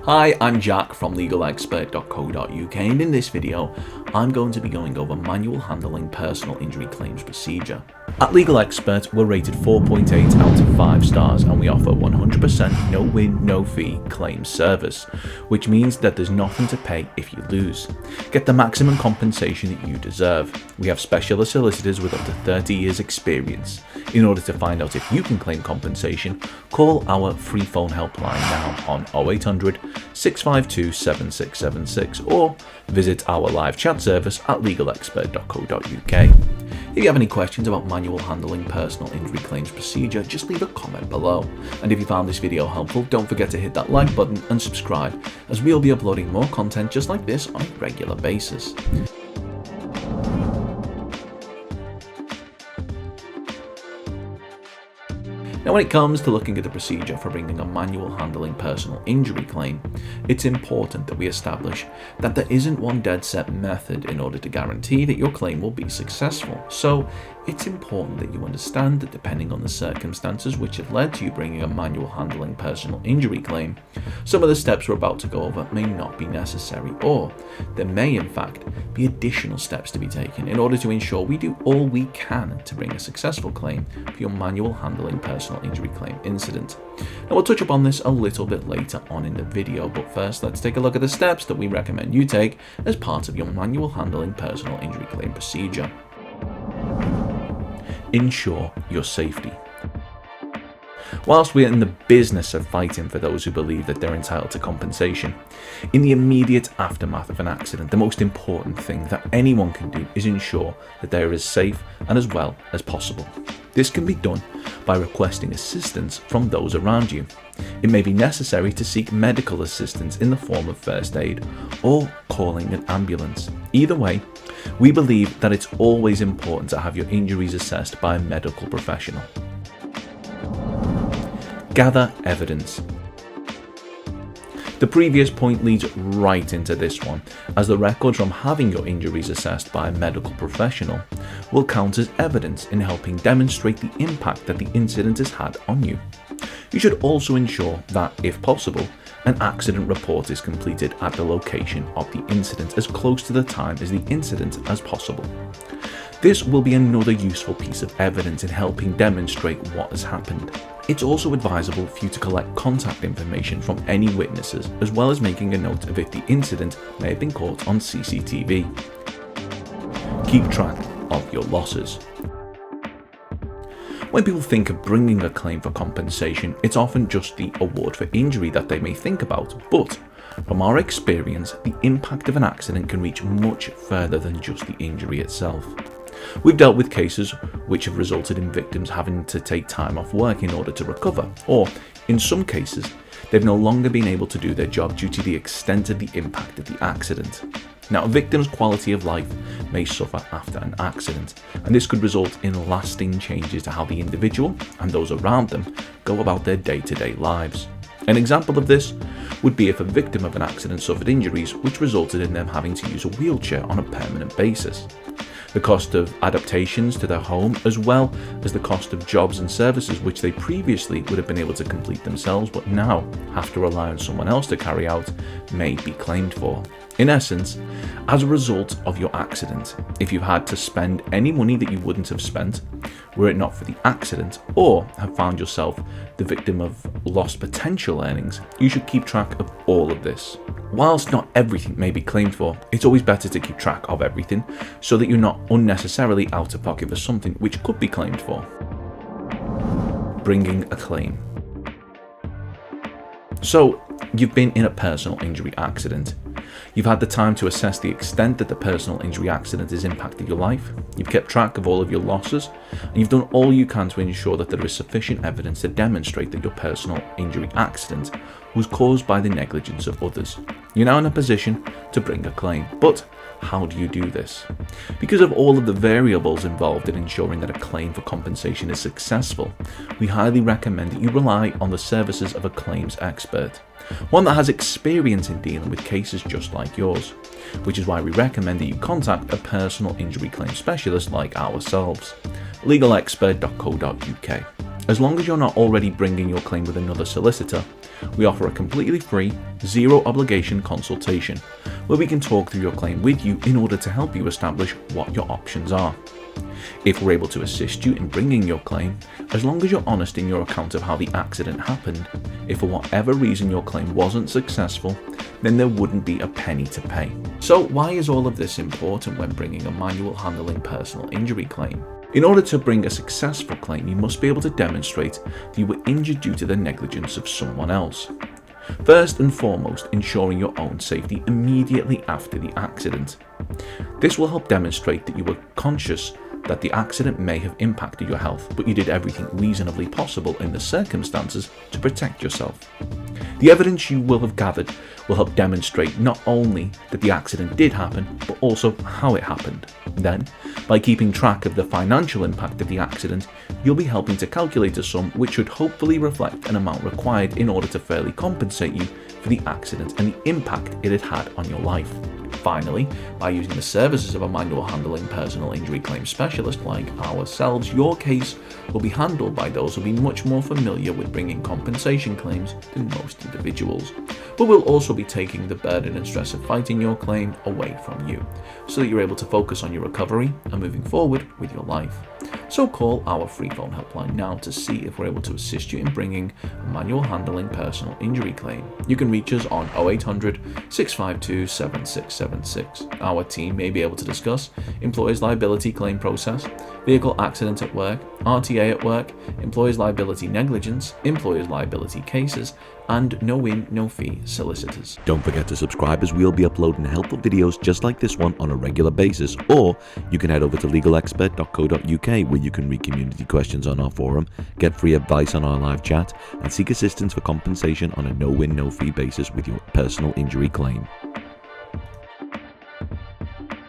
Hi, I'm Jack from legalexpert.co.uk, and in this video I'm going to be going over manual handling personal injury claims procedure. At Legal Expert, we're rated 4.8 out of 5 stars and we offer 100% no win, no fee claims service, which means that there's nothing to pay if you lose. Get the maximum compensation that you deserve. We have specialist solicitors with up to 30 years experience. In order to find out if you can claim compensation, call our free phone helpline now on 0800 652 7676 or visit our live chat service at legalexpert.co.uk. If you have any questions about manual handling personal injury claims procedure, just leave a comment below. And if you found this video helpful, don't forget to hit that like button and subscribe, as we'll be uploading more content just like this on a regular basis. Now, when it comes to looking at the procedure for bringing a manual handling personal injury claim, it's important that we establish that there isn't one dead set method in order to guarantee that your claim will be successful. So it's important that you understand that depending on the circumstances which have led to you bringing a manual handling personal injury claim, some of the steps we're about to go over may not be necessary, or there may in fact be additional steps to be taken in order to ensure we do all we can to bring a successful claim for your manual handling personal injury claim incident. Now, we'll touch upon this a little bit later on in the video, but first let's take a look at the steps that we recommend you take as part of your manual handling personal injury claim procedure. Ensure your safety. Whilst we're in the business of fighting for those who believe that they're entitled to compensation, in the immediate aftermath of an accident, the most important thing that anyone can do is ensure that they are as safe and as well as possible. This can be done by requesting assistance from those around you. It may be necessary to seek medical assistance in the form of first aid or calling an ambulance. Either way, we believe that it's always important to have your injuries assessed by a medical professional. Gather evidence. The previous point leads right into this one, as the records from having your injuries assessed by a medical professional will count as evidence in helping demonstrate the impact that the incident has had on you. You should also ensure that, if possible, an accident report is completed at the location of the incident as close to the time as the incident as possible. This will be another useful piece of evidence in helping demonstrate what has happened. It's also advisable for you to collect contact information from any witnesses, as well as making a note of if the incident may have been caught on CCTV. Keep track of your losses. When people think of bringing a claim for compensation, it's often just the award for injury that they may think about, but from our experience, the impact of an accident can reach much further than just the injury itself. We've dealt with cases which have resulted in victims having to take time off work in order to recover, or in some cases, they've no longer been able to do their job due to the extent of the impact of the accident. Now, a victim's quality of life may suffer after an accident, and this could result in lasting changes to how the individual and those around them go about their day-to-day lives. An example of this would be if a victim of an accident suffered injuries which resulted in them having to use a wheelchair on a permanent basis. The cost of adaptations to their home, as well as the cost of jobs and services which they previously would have been able to complete themselves but now have to rely on someone else to carry out, may be claimed for. In essence, as a result of your accident, if you've had to spend any money that you wouldn't have spent were it not for the accident, or have found yourself the victim of lost potential earnings, you should keep track of all of this. Whilst not everything may be claimed for, it's always better to keep track of everything so that you're not unnecessarily out of pocket for something which could be claimed for. Bringing a claim. So, you've been in a personal injury accident. You've had the time to assess the extent that the personal injury accident has impacted your life. You've kept track of all of your losses, and you've done all you can to ensure that there is sufficient evidence to demonstrate that your personal injury accident was caused by the negligence of others. You're now in a position to bring a claim, but how do you do this? Because of all of the variables involved in ensuring that a claim for compensation is successful, we highly recommend that you rely on the services of a claims expert, one that has experience in dealing with cases just like yours, which is why we recommend that you contact a personal injury claim specialist like ourselves, legalexpert.co.uk. As long as you're not already bringing your claim with another solicitor, we offer a completely free, zero obligation consultation where we can talk through your claim with you in order to help you establish what your options are. If we're able to assist you in bringing your claim, as long as you're honest in your account of how the accident happened, if for whatever reason your claim wasn't successful, then there wouldn't be a penny to pay. So why is all of this important when bringing a manual handling personal injury claim? In order to bring a successful claim, you must be able to demonstrate that you were injured due to the negligence of someone else. First and foremost, ensuring your own safety immediately after the accident. This will help demonstrate that you were conscious that the accident may have impacted your health, but you did everything reasonably possible in the circumstances to protect yourself. The evidence you will have gathered will help demonstrate not only that the accident did happen, but also how it happened. Then, by keeping track of the financial impact of the accident, you'll be helping to calculate a sum which should hopefully reflect an amount required in order to fairly compensate you for the accident and the impact it had had on your life. Finally, by using the services of a manual handling personal injury claim specialist like ourselves, your case will be handled by those who will be much more familiar with bringing compensation claims than most individuals. But we'll also be taking the burden and stress of fighting your claim away from you, so that you're able to focus on your recovery and moving forward with your life. So call our free phone helpline now to see if we're able to assist you in bringing a manual handling personal injury claim. You can reach us on 0800 652 7676. Our team may be able to discuss employer's liability claim process, vehicle accident at work, RTA at work, employer's liability negligence, employer's liability cases, and no-win, no-fee solicitors. Don't forget to subscribe, as we'll be uploading helpful videos just like this one on a regular basis, or you can head over to legalexpert.co.uk where you can read community questions on our forum, get free advice on our live chat, and seek assistance for compensation on a no-win, no-fee basis with your personal injury claim.